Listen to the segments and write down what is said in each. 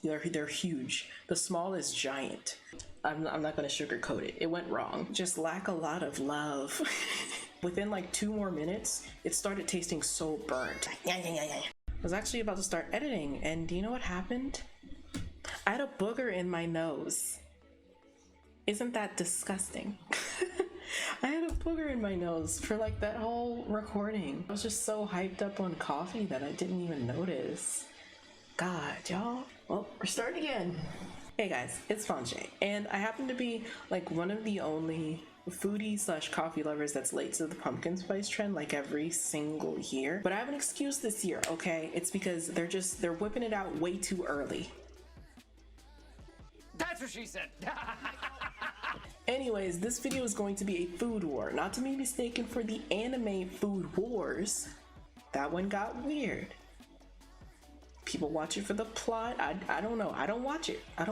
They're huge. The small is giant. I'm not gonna sugarcoat it. It went wrong. Just lack a lot of love. Within like 2 more minutes, it started tasting so burnt. I was actually about to start editing, and do you know what happened? I had a booger in my nose. Isn't that disgusting? I had a booger in my nose for like that whole recording. I was just so hyped up on coffee that I didn't even notice. God, y'all. Well, we're starting again. Hey guys, it's Fonche, and I happen to be like one of the only foodie slash coffee lovers that's late to the pumpkin spice trend like every single year. But I have an excuse this year, okay? It's because they're whipping it out way too early. That's what she said. Anyways, this video is going to be a food war, not to be mistaken for the anime Food Wars. That one got weird. People watch it for the plot. I don't know. I don't watch it. I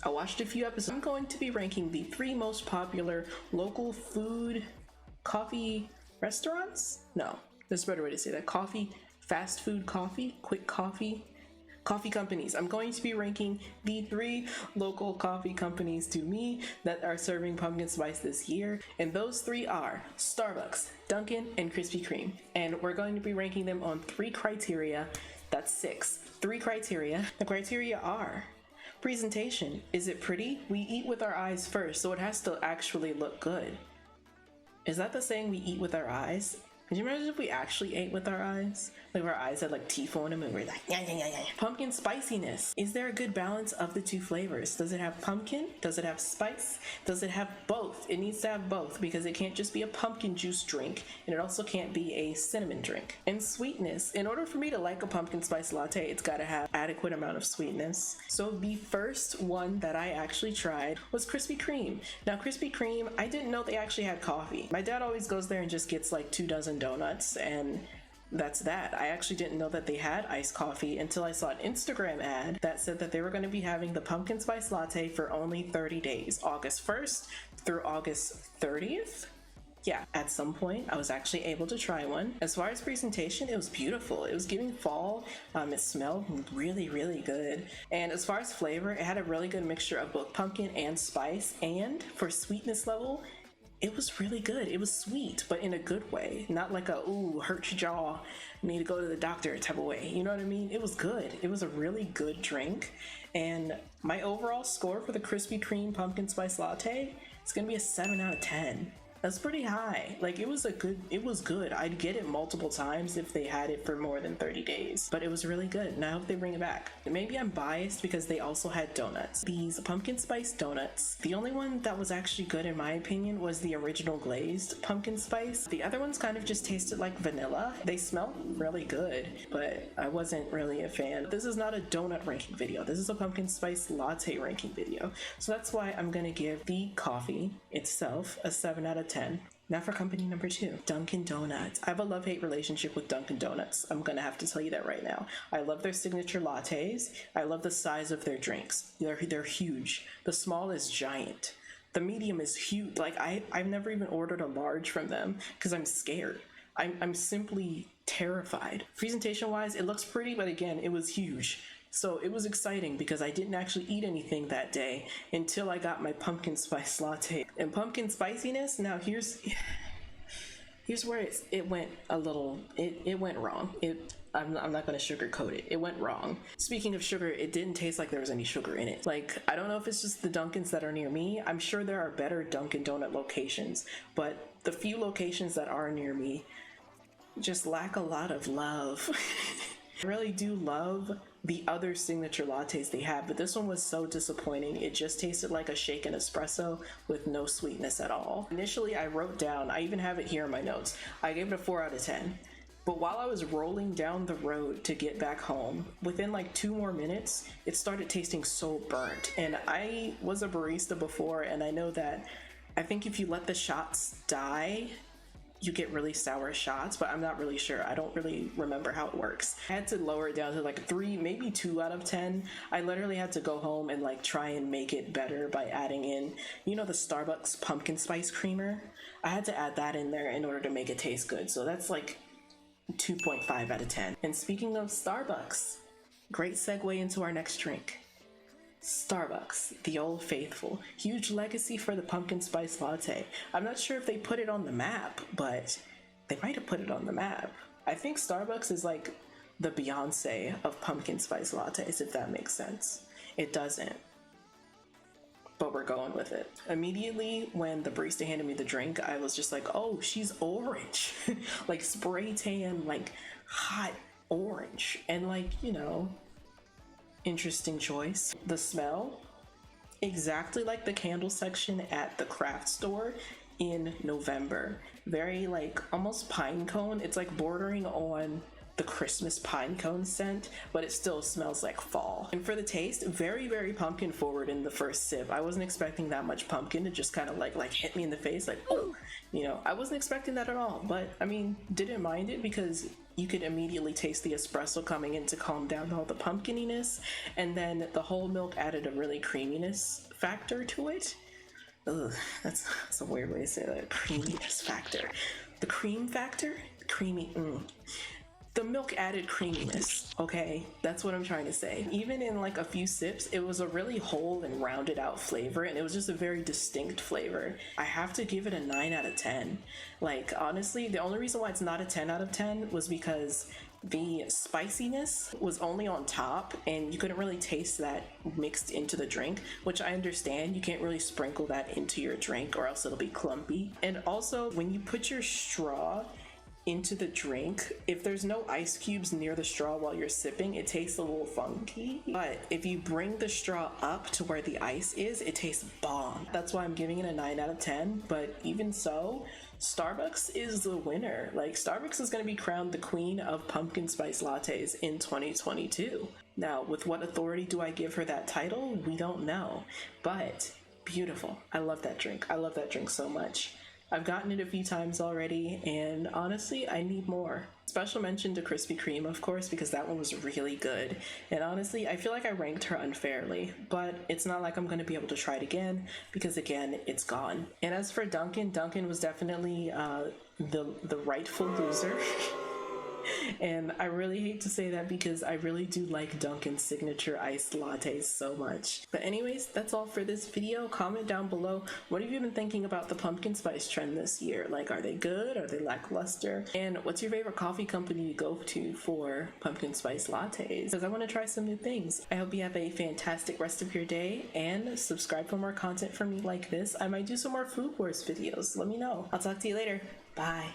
watched a few episodes. I'm going to be ranking the 3 most popular local food, coffee restaurants? No, there's a better way to say that. Coffee, fast food coffee, quick coffee companies. I'm going to be ranking the 3 local coffee companies to me that are serving pumpkin spice this year. And those 3 are Starbucks, Dunkin, and Krispy Kreme. And we're going to be ranking them on 3 criteria. That's 6. 3 criteria. The criteria are: presentation. Is it pretty? We eat with our eyes first, so it has to actually look good. Is that the saying, we eat with our eyes? Could you imagine if we actually ate with our eyes? Like if our eyes had like teeth on them and we're like, yeah. Pumpkin spiciness. Is there a good balance of the 2 flavors? Does it have pumpkin? Does it have spice? Does it have both? It needs to have both, because it can't just be a pumpkin juice drink, and it also can't be a cinnamon drink. And sweetness. In order for me to like a pumpkin spice latte, it's gotta have adequate amount of sweetness. So the first one that I actually tried was Krispy Kreme. Now Krispy Kreme, I didn't know they actually had coffee. My dad always goes there and just gets like 2 dozen donuts, and that's that. I actually didn't know that they had iced coffee until I saw an Instagram ad that said that they were going to be having the pumpkin spice latte for only 30 days, August 1st through August 30th. Yeah, at some point I was actually able to try one. As far as presentation, it was beautiful. It was giving fall. It smelled really good. And as far as flavor, it had a really good mixture of both pumpkin and spice. And for sweetness level, it was really good. It was sweet, but in a good way. Not like a, ooh, hurt your jaw, need to go to the doctor type of way. You know what I mean? It was good. It was a really good drink. And my overall score for the Krispy Kreme pumpkin spice latte is gonna be a 7 out of 10. That's pretty high. Like, it was good. I'd get it multiple times if they had it for more than 30 days, but it was really good, and I hope they bring it back. Maybe I'm biased because they also had donuts. These pumpkin spice donuts, the only one that was actually good in my opinion was the original glazed pumpkin spice. The other ones kind of just tasted like vanilla. They smelled really good, but I wasn't really a fan. This is not a donut ranking video. This is a pumpkin spice latte ranking video. So that's why I'm gonna give the coffee itself a 7 out of 10. Now for company number 2, Dunkin' Donuts. I have a love-hate relationship with Dunkin' Donuts. I'm gonna have to tell you that right now. I love their signature lattes. I love the size of their drinks. They're huge. The small is giant. The medium is huge. Like, I've never even ordered a large from them because I'm scared. I'm simply terrified. Presentation-wise, it looks pretty, but again, it was huge. So it was exciting because I didn't actually eat anything that day until I got my pumpkin spice latte. And pumpkin spiciness, now here's where it went a little, it went wrong. I'm not gonna sugarcoat it. It went wrong. Speaking of sugar, it didn't taste like there was any sugar in it. Like, I don't know if it's just the Dunkins that are near me. I'm sure there are better Dunkin' Donut locations, but the few locations that are near me just lack a lot of love. I really do love the other signature lattes they have, but this one was so disappointing. It just tasted like a shaken espresso with no sweetness at all. Initially, I wrote down, I even have it here in my notes, I gave it a 4 out of 10. But while I was rolling down the road to get back home, within like 2 more minutes, it started tasting so burnt. And I was a barista before, and I know that I think if you let the shots die, you get really sour shots, but I'm not really sure. I don't really remember how it works. I had to lower it down to like 3, maybe 2 out of 10. I literally had to go home and like try and make it better by adding in, you know, the Starbucks pumpkin spice creamer. I had to add that in there in order to make it taste good. So that's like 2.5 out of 10. And speaking of Starbucks, Great segue into our next drink. Starbucks, the old faithful. Huge legacy for the pumpkin spice latte. I'm not sure if they put it on the map, but they might have put it on the map. I think Starbucks is like the Beyonce of pumpkin spice lattes, if that makes sense. It doesn't, but we're going with it. Immediately when the barista handed me the drink, I was just like, oh, she's orange. Like spray tan, like hot orange. And like, you know, interesting choice. The smell, exactly like the candle section at the craft store in November. Very like almost pine cone. It's like bordering on the Christmas pine cone scent, but it still smells like fall. And for the taste, very, very pumpkin forward in the first sip. I wasn't expecting that much pumpkin to just kind of like hit me in the face, like, oh, you know, I wasn't expecting that at all. But I mean, didn't mind it because you could immediately taste the espresso coming in to calm down all the pumpkininess, and then the whole milk added a really creaminess factor to it. Ugh, that's a weird way to say that. Creaminess factor. The cream factor? Creamy. The milk added creaminess, okay? That's what I'm trying to say. Even in like a few sips, it was a really whole and rounded out flavor, and it was just a very distinct flavor. I have to give it a 9 out of 10. Like, honestly, the only reason why it's not a 10 out of 10 was because the spiciness was only on top and you couldn't really taste that mixed into the drink, which I understand. You can't really sprinkle that into your drink or else it'll be clumpy. And also, when you put your straw into the drink, if there's no ice cubes near the straw while you're sipping, it tastes a little funky. But if you bring the straw up to where the ice is, it tastes bomb. That's why I'm giving it a 9 out of 10. But even so, Starbucks is the winner. Like, Starbucks is going to be crowned the queen of pumpkin spice lattes in 2022. Now, with what authority do I give her that title? We don't know. But beautiful. I love that drink. I love that drink so much. I've gotten it a few times already, and honestly, I need more. Special mention to Krispy Kreme, of course, because that one was really good. And honestly, I feel like I ranked her unfairly, but it's not like I'm going to be able to try it again, because again, it's gone. And as for Dunkin, Dunkin was definitely the rightful loser. And I really hate to say that because I really do like Dunkin's signature iced lattes so much. But anyways, that's all for this video. Comment down below, what have you been thinking about the pumpkin spice trend this year? Like, are they good? Are they lackluster? And what's your favorite coffee company to go to for pumpkin spice lattes? Because I want to try some new things. I hope you have a fantastic rest of your day, and subscribe for more content from me like this. I might do some more Food Wars videos. Let me know. I'll talk to you later. Bye.